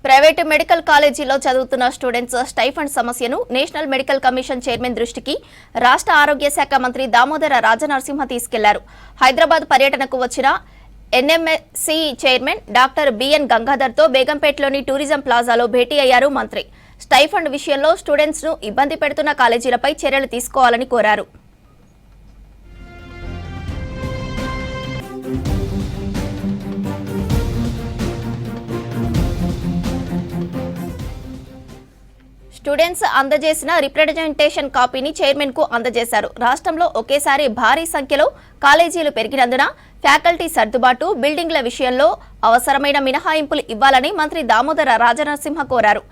Private medical కాలేజీలో చదువుతున్న students stipend సమస్యను నేషనల్ మెడికల్ కమిషన్ చైర్మన్ దృష్టికి రాష్ట్ర ఆరోగ్య శాఖ మంత్రి దామోదర రాజనరసింహ తీసుకెళ్లారు. హైదరాబాద్ పర్యటనకు వచ్చిన ఎన్ఎంసీ చైర్మన్ డాక్టర్ బిఎన్ గంగాధర్తో బేగంపేటలోని టూరిజం ప్లాజాలో భేటీ అయ్యారు మంత్రి. స్టైఫండ్ విషయంలో స్టూడెంట్స్ ను ఇబ్బంది పెడుతున్న కాలేజీలపై చర్యలు తీసుకోవాలని కోరారు. స్టూడెంట్స్ అందజేసిన రిప్రజెంటేషన్ కాపీని చైర్మన్ కు అందజేశారు. రాష్ట్రంలో ఒకేసారి భారీ సంఖ్యలో కాలేజీలు పెరిగినందున ఫ్యాకల్టీ సర్దుబాటు, బిల్డింగ్ల విషయంలో అవసరమైన మినహాయింపులు ఇవ్వాలని మంత్రి దామోదర రాజనరసింహ కోరారు.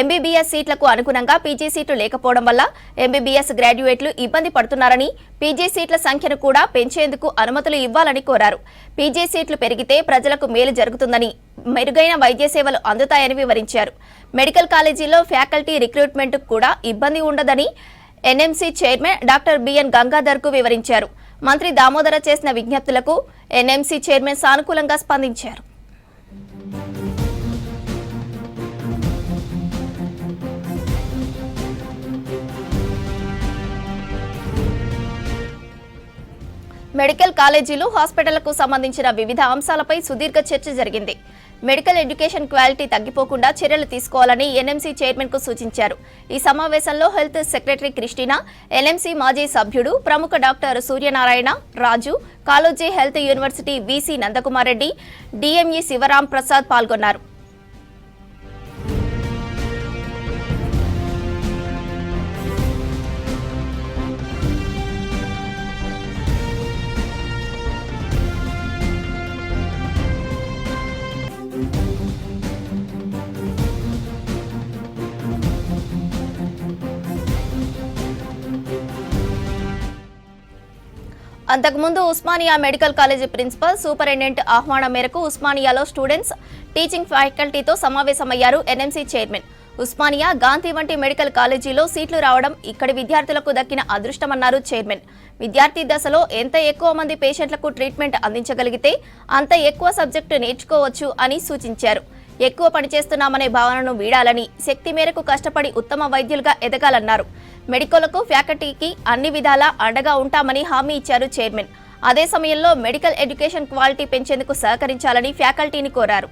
ఎంబీబీఎస్ సీట్లకు అనుగుణంగా పీజీ సీట్లు లేకపోవడం వల్ల ఎంబీబీఎస్ గ్రాడ్యుయేట్లు ఇబ్బంది పడుతున్నారని, పీజీ సీట్ల సంఖ్యను కూడా పెంచేందుకు అనుమతులు ఇవ్వాలని కోరారు. పీజీ సీట్లు పెరిగితే ప్రజలకు మేలు జరుగుతుందని, మెరుగైన వైద్య సేవలు అందుతాయని వివరించారు. మెడికల్ కాలేజీల్లో ఫ్యాకల్టీ రిక్రూట్మెంట్ కూడా ఇబ్బంది ఉండదని NMC chairman doctor B N Gangadhar కు వివరించారు. మంత్రి దామోదర చేసిన విజ్ఞప్తులకు ఎన్ఎంసీ చైర్మన్ సానుకూలంగా స్పందించారు. మెడికల్ కాలేజీలు, హాస్పిటళ్లకు సంబంధించిన వివిధ అంశాలపై సుదీర్ఘ చర్చ జరిగింది. మెడికల్ ఎడ్యుకేషన్ క్వాలిటీ తగ్గిపోకుండా చర్యలు తీసుకోవాలని ఎన్ఎంసీ చైర్మన్ కు సూచించారు. ఈ సమావేశంలో హెల్త్ సెక్రటరీ క్రిస్టినా, ఎన్ఎంసీ మాజీ సభ్యుడు, ప్రముఖ doctor Suryanarayana Raju, Kaloji health university VC Nandakumar Reddy, DME Shivaram Prasad పాల్గొన్నారు. అంతకుముందు Osmania medical college principal, superintendent ఆహ్వానం మేరకు ఉస్మానియాలో స్టూడెంట్స్, టీచింగ్ ఫ్యాకల్టీతో సమావేశమయ్యారు ఎన్ఎంసీ చైర్మన్. ఉస్మానియా, గాంధీ వంటి మెడికల్ కాలేజీలో సీట్లు రావడం ఇక్కడి విద్యార్థులకు దక్కిన అదృష్టమన్నారు చైర్మన్. విద్యార్థి దశలో ఎంత ఎక్కువ మంది పేషెంట్లకు ట్రీట్మెంట్ అందించగలిగితే అంత ఎక్కువ సబ్జెక్టు నేర్చుకోవచ్చు అని సూచించారు. ఎక్కువ పనిచేస్తున్నామనే భావనను వీడాలని, శక్తి మేరకు కష్టపడి ఉత్తమ వైద్యులుగా ఎదగాలన్నారు. మెడికల్కు, ఫ్యాకల్టీకి అన్ని విధాలా అండగా ఉంటామని హామీ ఇచ్చారు చైర్మన్. అదే సమయంలో మెడికల్ ఎడ్యుకేషన్ క్వాలిటీ పెంచేందుకు సహకరించాలని ఫ్యాకల్టీని కోరారు.